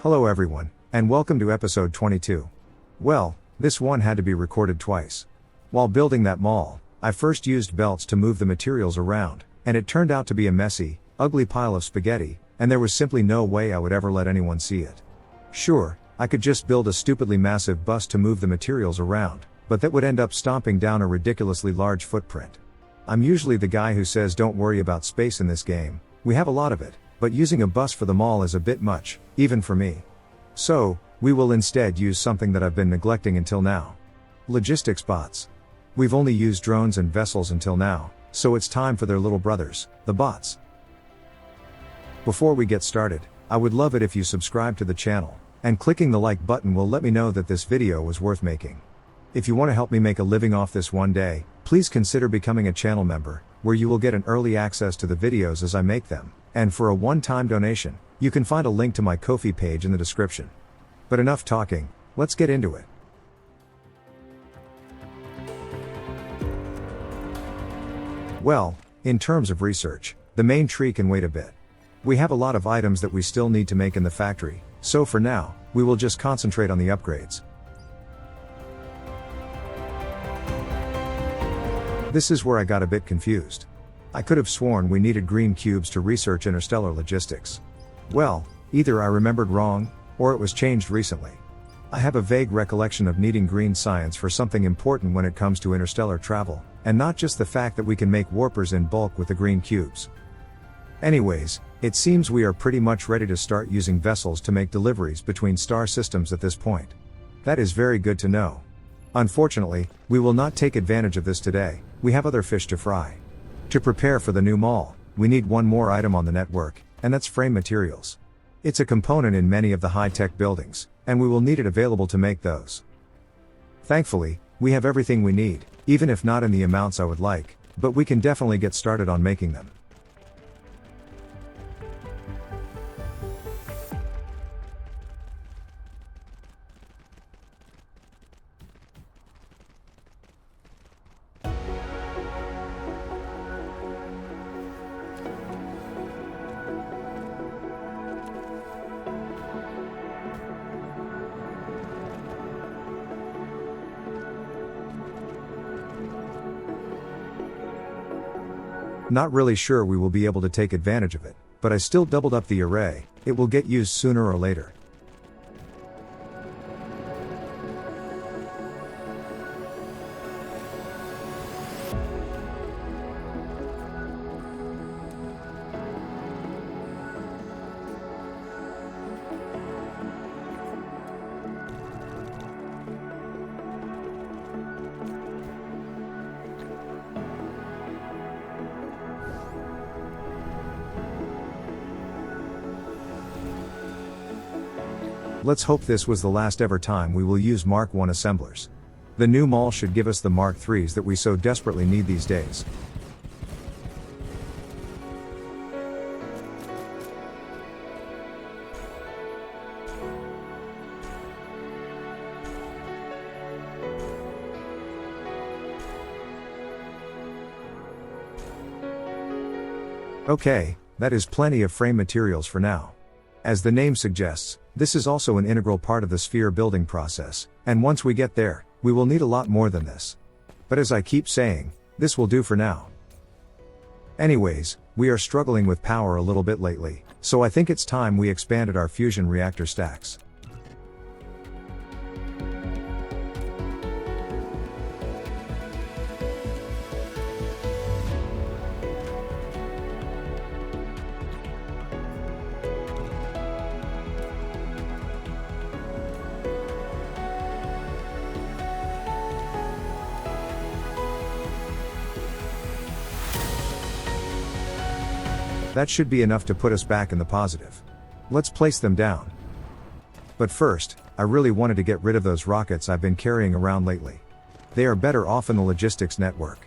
Hello everyone, and welcome to episode 22. Well, this one had to be recorded twice. While building that mall, I first used belts to move the materials around, and it turned out to be a messy, ugly pile of spaghetti, and there was simply no way I would ever let anyone see it. Sure, I could just build a stupidly massive bus to move the materials around, but that would end up stomping down a ridiculously large footprint. I'm usually the guy who says don't worry about space in this game, we have a lot of it, but using a bus for the mall is a bit much, even for me. So, we will instead use something that I've been neglecting until now. Logistics bots. We've only used drones and vessels until now, so it's time for their little brothers, the bots. Before we get started, I would love it if you subscribe to the channel, and clicking the like button will let me know that this video was worth making. If you want to help me make a living off this one day, please consider becoming a channel member, where you will get an early access to the videos as I make them, and for a one-time donation, you can find a link to my Ko-fi page in the description. But enough talking, let's get into it. Well, in terms of research, the main tree can wait a bit. We have a lot of items that we still need to make in the factory, so for now, we will just concentrate on the upgrades. This is where I got a bit confused. I could have sworn we needed green cubes to research interstellar logistics. Well, either I remembered wrong, or it was changed recently. I have a vague recollection of needing green science for something important when it comes to interstellar travel, and not just the fact that we can make warpers in bulk with the green cubes. Anyways, it seems we are pretty much ready to start using vessels to make deliveries between star systems at this point. That is very good to know. Unfortunately, we will not take advantage of this today, we have other fish to fry. To prepare for the new mall, we need one more item on the network, and that's frame materials. It's a component in many of the high-tech buildings, and we will need it available to make those. Thankfully, we have everything we need, even if not in the amounts I would like, but we can definitely get started on making them. Not really sure we will be able to take advantage of it, but I still doubled up the array, it will get used sooner or later. Let's hope this was the last ever time we will use Mark 1 assemblers. The new mall should give us the Mark 3s that we so desperately need these days. Okay, that is plenty of frame materials for now. As the name suggests, this is also an integral part of the sphere building process, and once we get there, we will need a lot more than this. But as I keep saying, this will do for now. Anyways, we are struggling with power a little bit lately, so I think it's time we expanded our fusion reactor stacks. That should be enough to put us back in the positive. Let's place them down. But first, I really wanted to get rid of those rockets I've been carrying around lately. They are better off in the logistics network.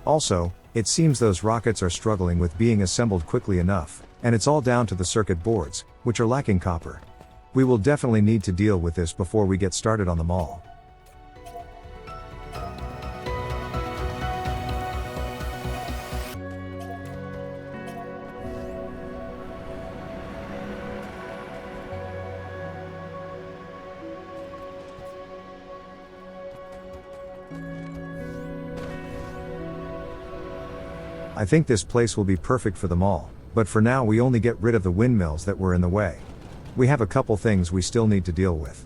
Also, it seems those rockets are struggling with being assembled quickly enough, and it's all down to the circuit boards, which are lacking copper. We will definitely need to deal with this before we get started on the mall. I think this place will be perfect for them all, but for now we only get rid of the windmills that were in the way. We have a couple things we still need to deal with.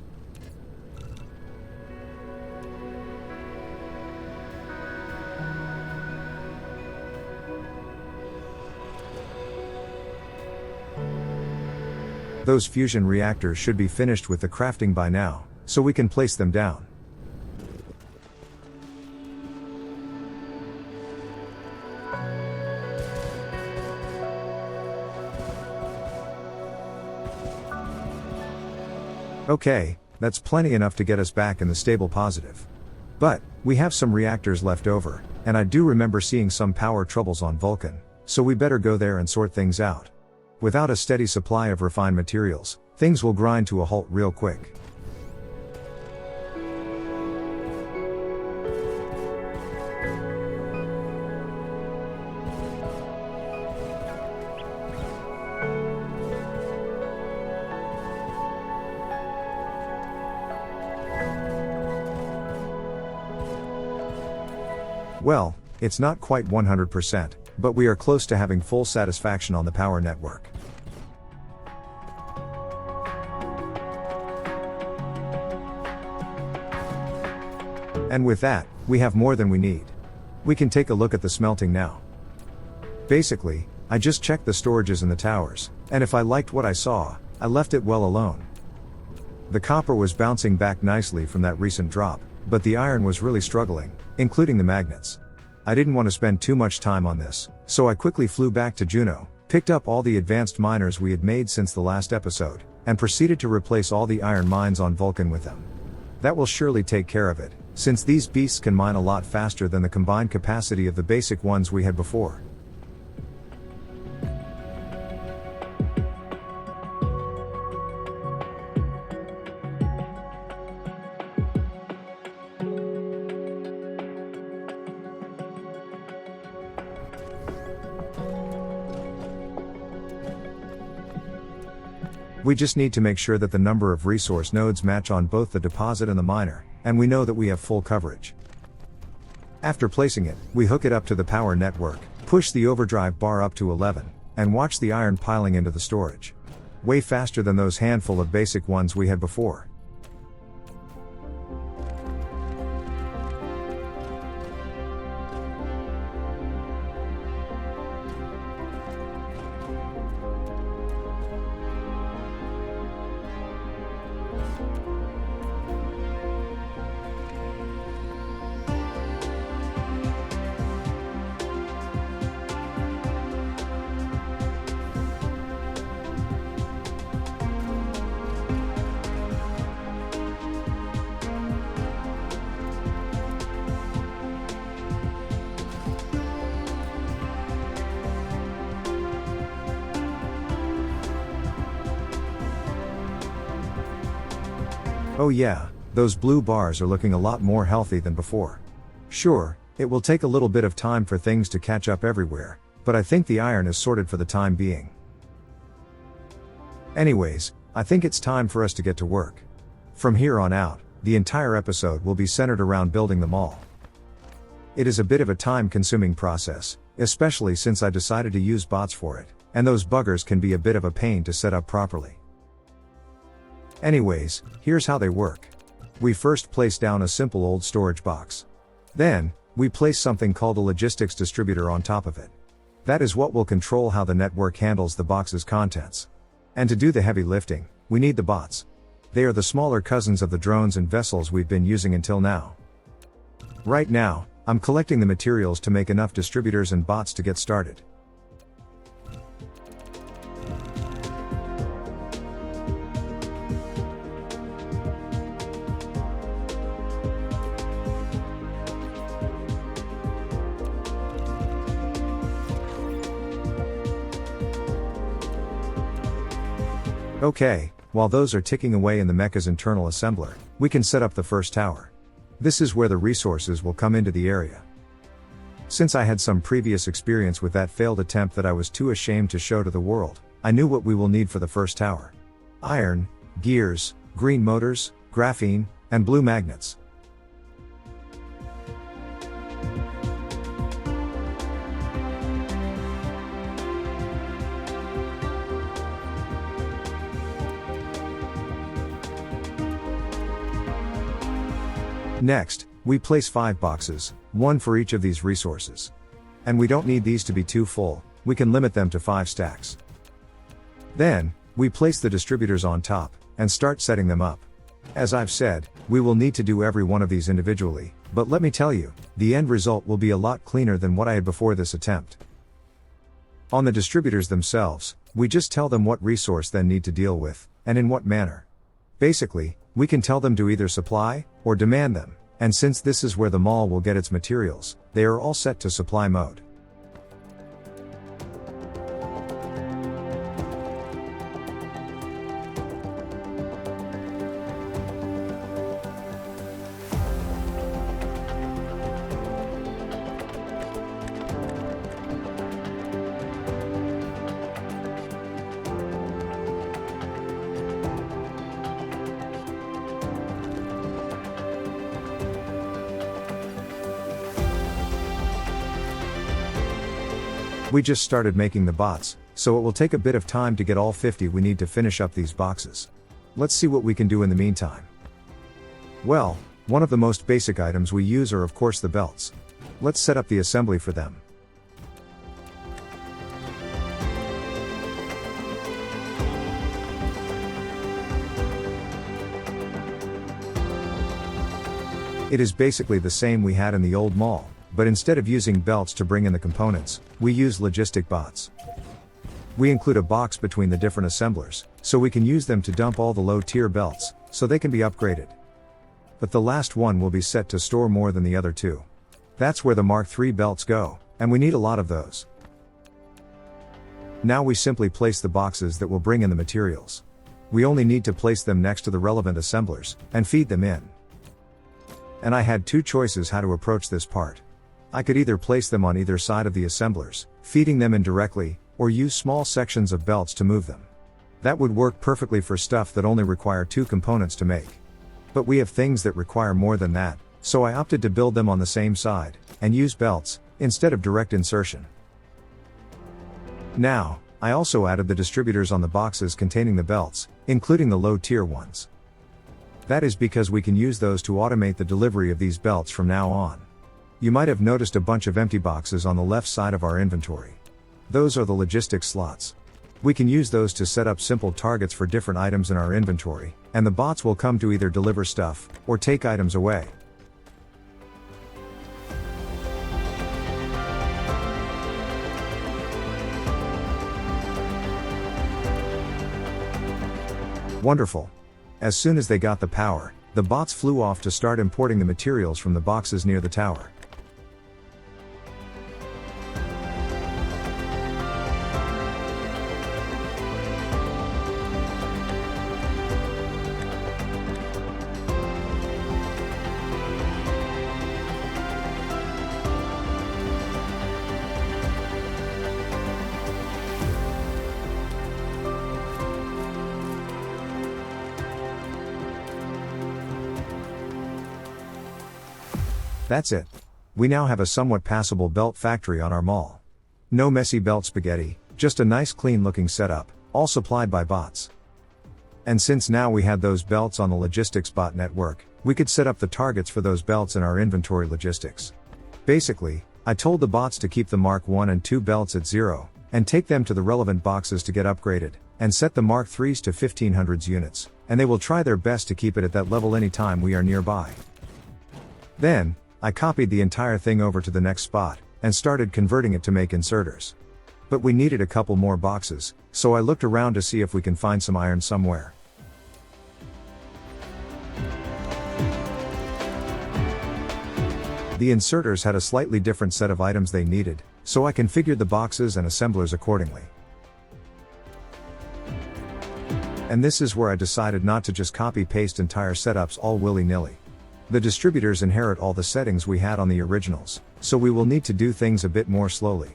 Those fusion reactors should be finished with the crafting by now, so we can place them down. Okay, that's plenty enough to get us back in the stable positive. But, we have some reactors left over, and I do remember seeing some power troubles on Vulcan, so we better go there and sort things out. Without a steady supply of refined materials, things will grind to a halt real quick. Well, it's not quite 100%, but we are close to having full satisfaction on the power network. And with that, we have more than we need. We can take a look at the smelting now. Basically, I just checked the storages in the towers, and if I liked what I saw, I left it well alone. The copper was bouncing back nicely from that recent drop, but the iron was really struggling, including the magnets. I didn't want to spend too much time on this, so I quickly flew back to Juno, picked up all the advanced miners we had made since the last episode, and proceeded to replace all the iron mines on Vulcan with them. That will surely take care of it, since these beasts can mine a lot faster than the combined capacity of the basic ones we had before. We just need to make sure that the number of resource nodes match on both the deposit and the miner, and we know that we have full coverage. After placing it, we hook it up to the power network, push the overdrive bar up to 11, and watch the iron piling into the storage. Way faster than those handful of basic ones we had before. Oh yeah, those blue bars are looking a lot more healthy than before. Sure, it will take a little bit of time for things to catch up everywhere, but I think the iron is sorted for the time being. Anyways, I think it's time for us to get to work. From here on out, the entire episode will be centered around building them all. It is a bit of a time-consuming process, especially since I decided to use bots for it, and those buggers can be a bit of a pain to set up properly. Anyways, here's how they work. We first place down a simple old storage box. Then, we place something called a logistics distributor on top of it. That is what will control how the network handles the box's contents. And to do the heavy lifting, we need the bots. They are the smaller cousins of the drones and vessels we've been using until now. Right now, I'm collecting the materials to make enough distributors and bots to get started. Okay, while those are ticking away in the mecha's internal assembler, we can set up the first tower. This is where the resources will come into the area. Since I had some previous experience with that failed attempt that I was too ashamed to show to the world, I knew what we will need for the first tower. Iron, gears, green motors, graphene, and blue magnets. Next, we place 5 boxes, one for each of these resources. And we don't need these to be too full, we can limit them to 5 stacks. Then, we place the distributors on top, and start setting them up. As I've said, we will need to do every one of these individually, but let me tell you, the end result will be a lot cleaner than what I had before this attempt. On the distributors themselves, we just tell them what resource they need to deal with, and in what manner. Basically, we can tell them to either supply, or demand them, and since this is where the mall will get its materials, they are all set to supply mode. We just started making the bots, so it will take a bit of time to get all 50 we need to finish up these boxes. Let's see what we can do in the meantime. Well, one of the most basic items we use are of course the belts. Let's set up the assembly for them. It is basically the same we had in the old mall, but instead of using belts to bring in the components, we use logistic bots. We include a box between the different assemblers, so we can use them to dump all the low-tier belts, so they can be upgraded. But the last one will be set to store more than the other two. That's where the Mark III belts go, and we need a lot of those. Now we simply place the boxes that will bring in the materials. We only need to place them next to the relevant assemblers, and feed them in. And I had 2 choices how to approach this part. I could either place them on either side of the assemblers, feeding them in directly, or use small sections of belts to move them. That would work perfectly for stuff that only require 2 components to make. But we have things that require more than that, so I opted to build them on the same side, and use belts, instead of direct insertion. Now, I also added the distributors on the boxes containing the belts, including the low-tier ones. That is because we can use those to automate the delivery of these belts from now on. You might have noticed a bunch of empty boxes on the left side of our inventory. Those are the logistics slots. We can use those to set up simple targets for different items in our inventory, and the bots will come to either deliver stuff, or take items away. Wonderful. As soon as they got the power, the bots flew off to start importing the materials from the boxes near the tower. That's it. We now have a somewhat passable belt factory on our mall. No messy belt spaghetti, just a nice clean looking setup, all supplied by bots. And since now we had those belts on the logistics bot network, we could set up the targets for those belts in our inventory logistics. Basically, I told the bots to keep the Mark I and II belts at 0, and take them to the relevant boxes to get upgraded, and set the Mark IIIs to 1500s units, and they will try their best to keep it at that level anytime we are nearby. Then, I copied the entire thing over to the next spot, and started converting it to make inserters. But we needed a couple more boxes, so I looked around to see if we can find some iron somewhere. The inserters had a slightly different set of items they needed, so I configured the boxes and assemblers accordingly. And this is where I decided not to just copy-paste entire setups all willy-nilly. The distributors inherit all the settings we had on the originals, so we will need to do things a bit more slowly.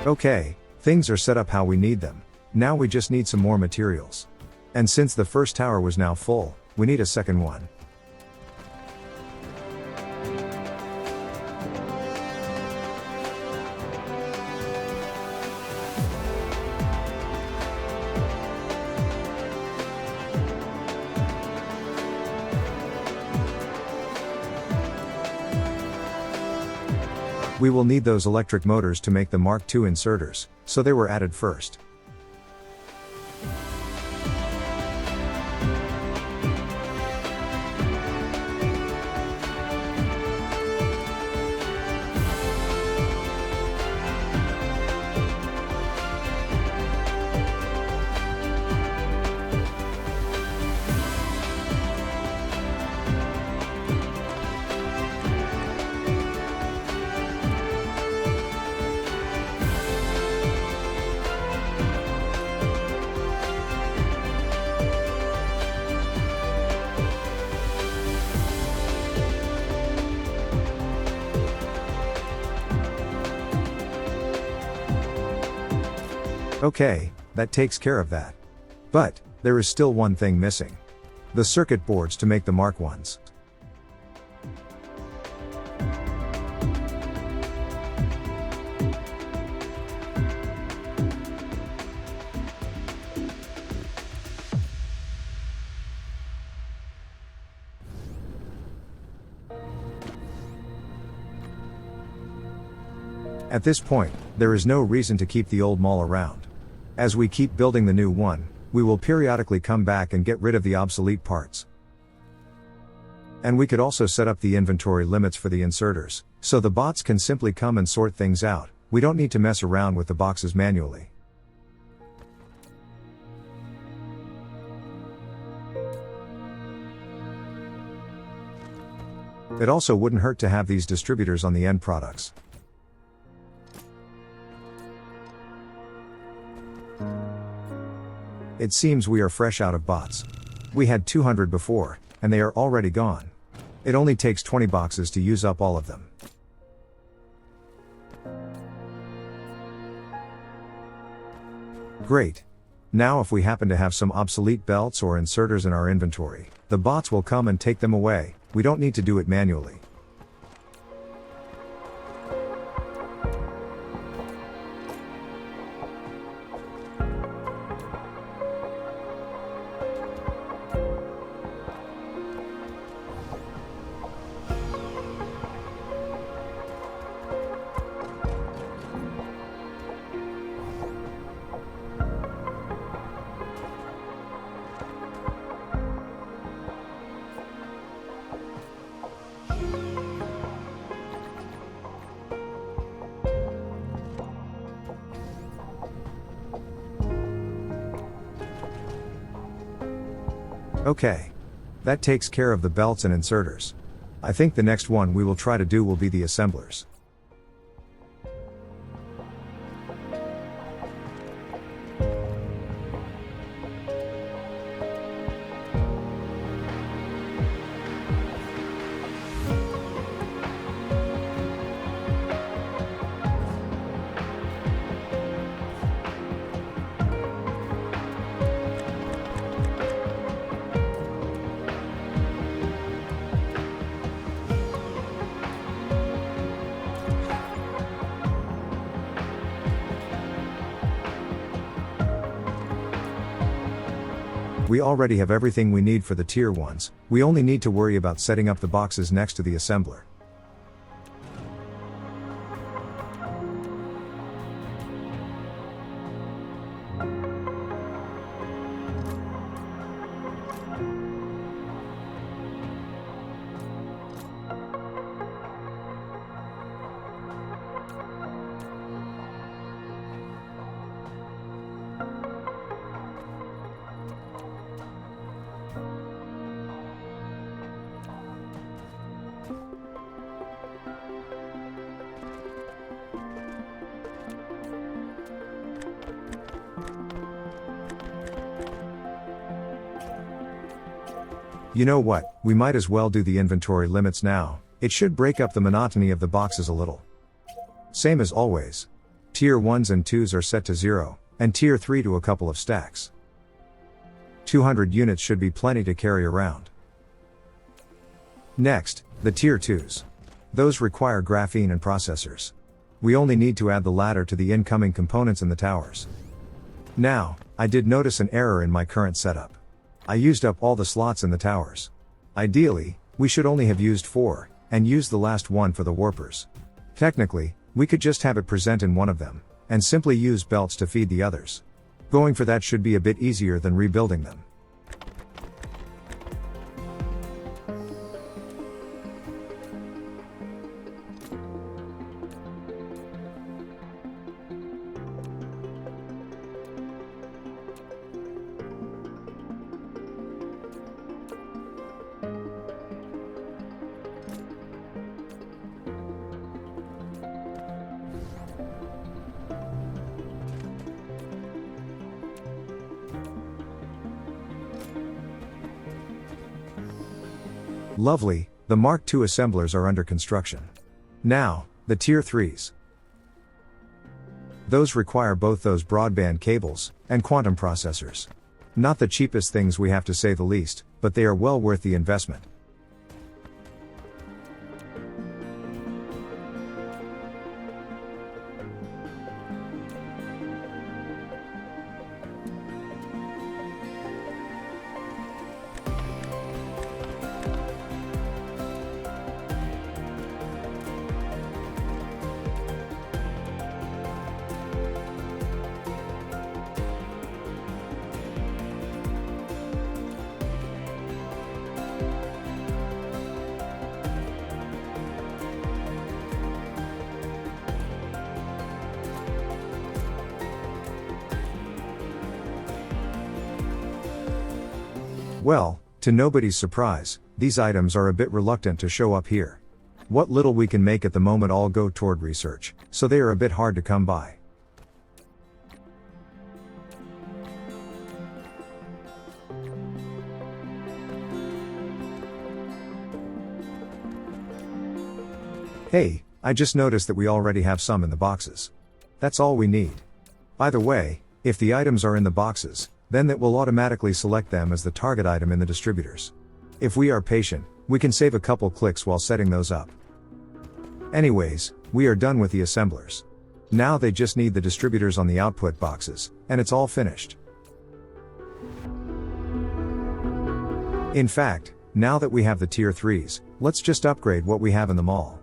Okay, things are set up how we need them. Now we just need some more materials. And since the first tower was now full, we need a second one. We will need those electric motors to make the Mark II inserters, so they were added first. Okay, that takes care of that. But, there is still one thing missing. The circuit boards to make the Mark Is. At this point, there is no reason to keep the old mall around. As we keep building the new one, we will periodically come back and get rid of the obsolete parts. And we could also set up the inventory limits for the inserters, so the bots can simply come and sort things out. We don't need to mess around with the boxes manually. It also wouldn't hurt to have these distributors on the end products. It seems we are fresh out of bots. We had 200 before, and they are already gone. It only takes 20 boxes to use up all of them. Great. Now if we happen to have some obsolete belts or inserters in our inventory, the bots will come and take them away. We don't need to do it manually. Okay. That takes care of the belts and inserters. I think the next one we will try to do will be the assemblers. We already have everything we need for the tier 1s, we only need to worry about setting up the boxes next to the assembler. You know what, we might as well do the inventory limits now. It should break up the monotony of the boxes a little. Same as always. Tier 1s and 2s are set to 0, and Tier 3 to a couple of stacks. 200 units should be plenty to carry around. Next, the Tier 2s. Those require graphene and processors. We only need to add the latter to the incoming components in the towers. Now, I did notice an error in my current setup. I used up all the slots in the towers. Ideally, we should only have used 4, and used the last one for the warpers. Technically, we could just have it present in one of them, and simply use belts to feed the others. Going for that should be a bit easier than rebuilding them. Lovely, the Mark II assemblers are under construction. Now, the Tier 3s. Those require both those broadband cables, and quantum processors. Not the cheapest things we have to say the least, but they are well worth the investment. Well, to nobody's surprise, these items are a bit reluctant to show up here. What little we can make at the moment all go toward research, so they are a bit hard to come by. Hey, I just noticed that we already have some in the boxes. That's all we need. By the way, if the items are in the boxes, then that will automatically select them as the target item in the distributors. If we are patient, we can save a couple clicks while setting those up. Anyways, we are done with the assemblers. Now they just need the distributors on the output boxes, and it's all finished. In fact, now that we have the Tier 3s, let's just upgrade what we have in the mall.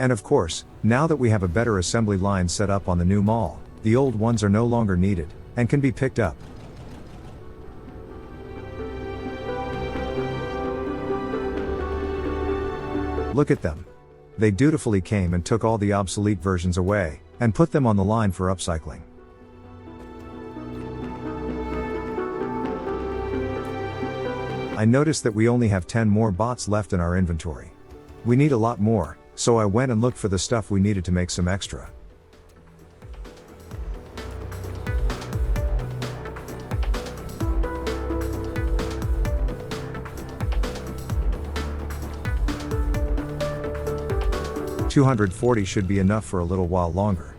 And of course, now that we have a better assembly line set up on the new mall, the old ones are no longer needed, and can be picked up. Look at them. They dutifully came and took all the obsolete versions away, and put them on the line for upcycling. I noticed that we only have 10 more bots left in our inventory. We need a lot more, so I went and looked for the stuff we needed to make some extra. $240 should be enough for a little while longer.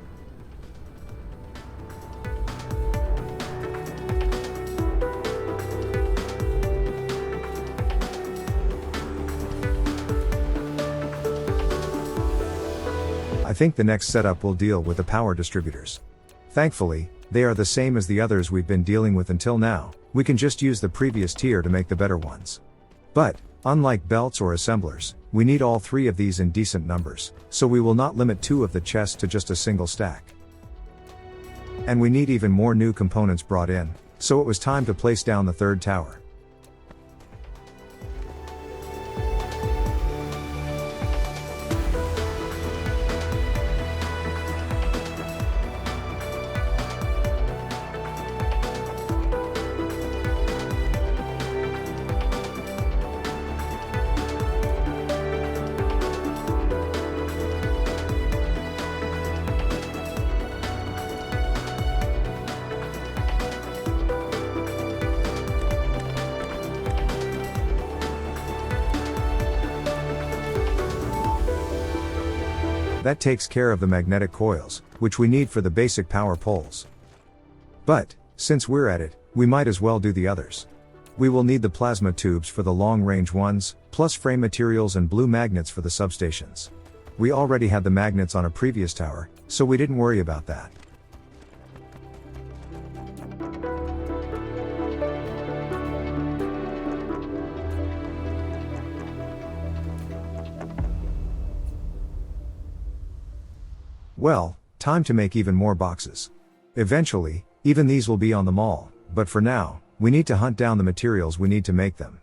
I think the next setup will deal with the power distributors. Thankfully, they are the same as the others we've been dealing with until now. We can just use the previous tier to make the better ones. But, unlike belts or assemblers, we need all 3 of these in decent numbers, so we will not limit 2 of the chests to just a single stack. And we need even more new components brought in, so it was time to place down the 3rd tower. That takes care of the magnetic coils, which we need for the basic power poles. But, since we're at it, we might as well do the others. We will need the plasma tubes for the long-range ones, plus frame materials and blue magnets for the substations. We already had the magnets on a previous tower, so we didn't worry about that. Well, time to make even more boxes. Eventually, even these will be on the mall, but for now, we need to hunt down the materials we need to make them.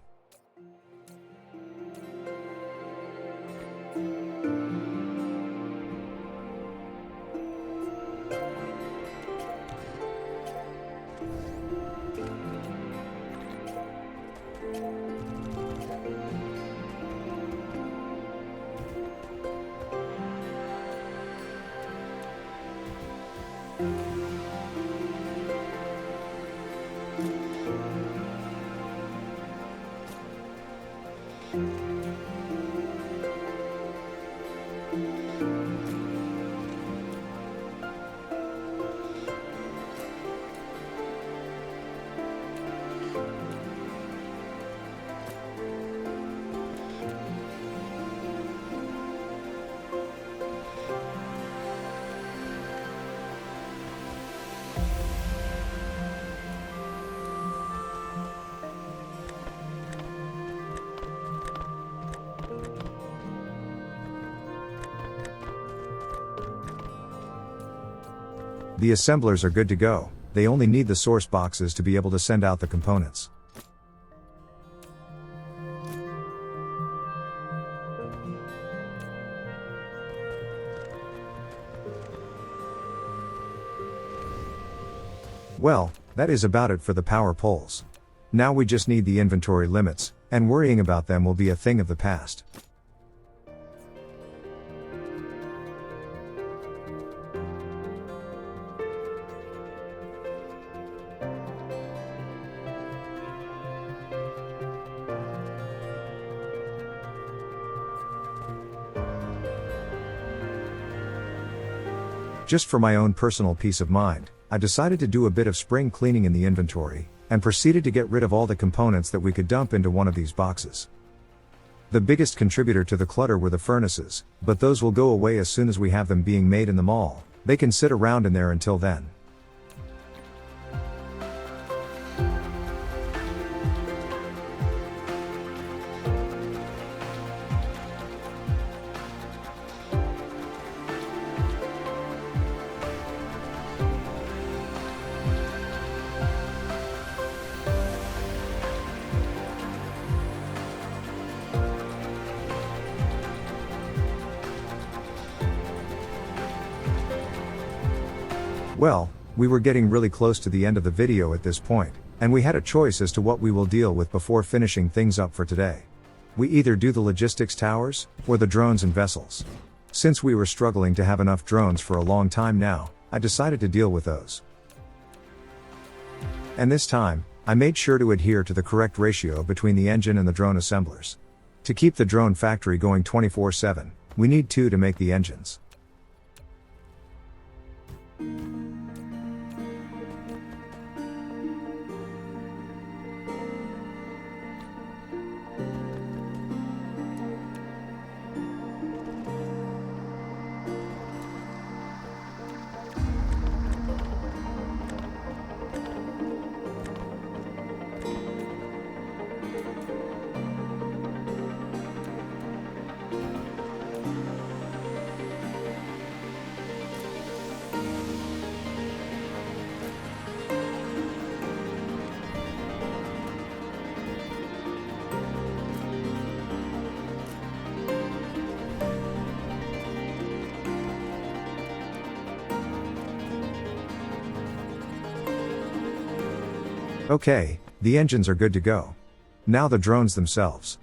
The assemblers are good to go, they only need the source boxes to be able to send out the components. Well, that is about it for the power poles. Now we just need the inventory limits, and worrying about them will be a thing of the past. Just for my own personal peace of mind, I decided to do a bit of spring cleaning in the inventory, and proceeded to get rid of all the components that we could dump into one of these boxes. The biggest contributor to the clutter were the furnaces, but those will go away as soon as we have them being made in the mall. They can sit around in there until then. Well, we were getting really close to the end of the video at this point, and we had a choice as to what we will deal with before finishing things up for today. We either do the logistics towers, or the drones and vessels. Since we were struggling to have enough drones for a long time now, I decided to deal with those. And this time, I made sure to adhere to the correct ratio between the engine and the drone assemblers. To keep the drone factory going 24/7, we need 2 to make the engines. Okay, the engines are good to go. Now the drones themselves.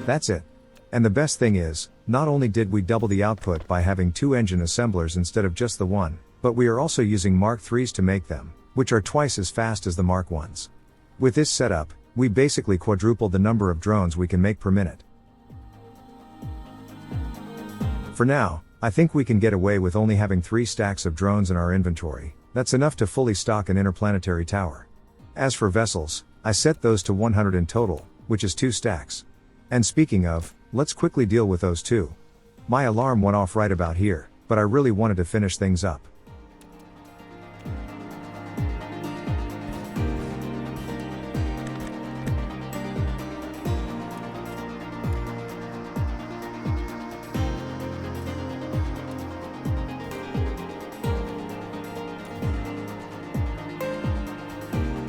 That's it. And the best thing is, not only did we double the output by having 2 engine assemblers instead of just the one, but we are also using Mark IIIs to make them, which are twice as fast as the Mark Is. With this setup, we basically quadrupled the number of drones we can make per minute. For now, I think we can get away with only having 3 stacks of drones in our inventory. That's enough to fully stock an interplanetary tower. As for vessels, I set those to 100 in total, which is 2 stacks. And speaking of, let's quickly deal with those too. My alarm went off right about here, but I really wanted to finish things up.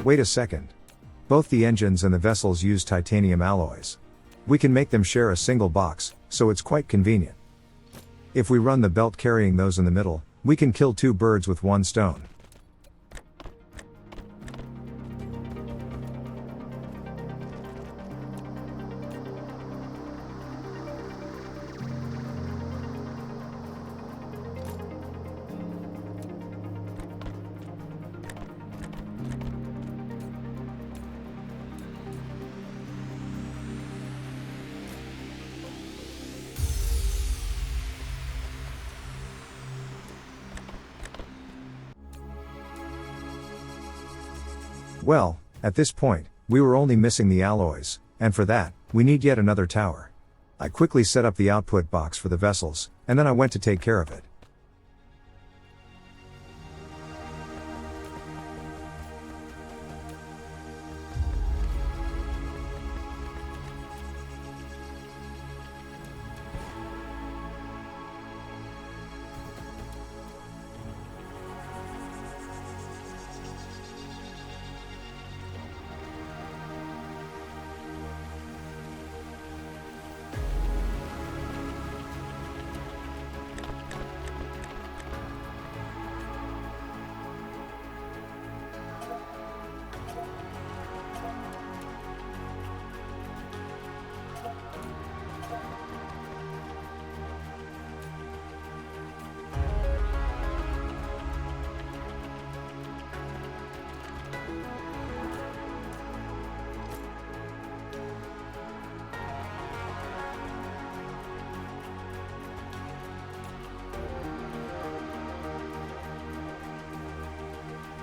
Wait a second. Both the engines and the vessels use titanium alloys. We can make them share a single box, so it's quite convenient. If we run the belt carrying those in the middle, we can kill 2 birds with 1 stone. Well, at this point, we were only missing the alloys, and for that, we need yet another tower. I quickly set up the output box for the vessels, and then I went to take care of it.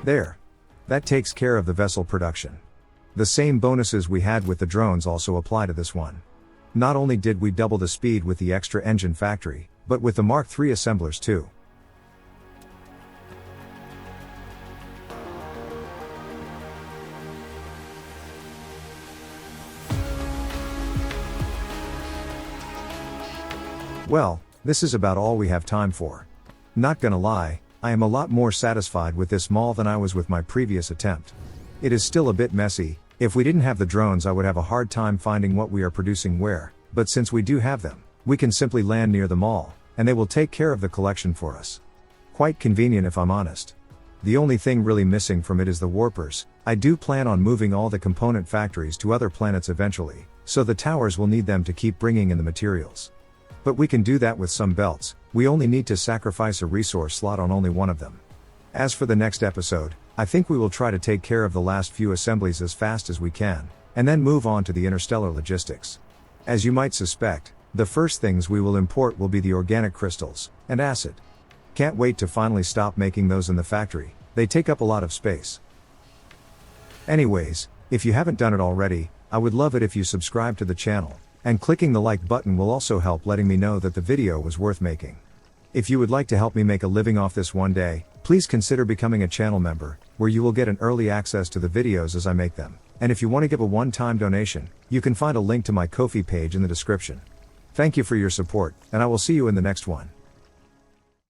There. That takes care of the vessel production. The same bonuses we had with the drones also apply to this one. Not only did we double the speed with the extra engine factory, but with the Mark III assemblers too. Well, this is about all we have time for. Not gonna lie, I am a lot more satisfied with this mall than I was with my previous attempt. It is still a bit messy. If we didn't have the drones I would have a hard time finding what we are producing where, but since we do have them, we can simply land near the mall, and they will take care of the collection for us. Quite convenient if I'm honest. The only thing really missing from it is the warpers. I do plan on moving all the component factories to other planets eventually, so the towers will need them to keep bringing in the materials. But we can do that with some belts. We only need to sacrifice a resource slot on only one of them. As for the next episode, I think we will try to take care of the last few assemblies as fast as we can, and then move on to the interstellar logistics. As you might suspect, the first things we will import will be the organic crystals, and acid. Can't wait to finally stop making those in the factory, they take up a lot of space. Anyways, if you haven't done it already, I would love it if you subscribe to the channel. And clicking the like button will also help letting me know that the video was worth making. If you would like to help me make a living off this one day, please consider becoming a channel member, where you will get an early access to the videos as I make them. And if you want to give a one-time donation, you can find a link to my Ko-fi page in the description. Thank you for your support, and I will see you in the next one.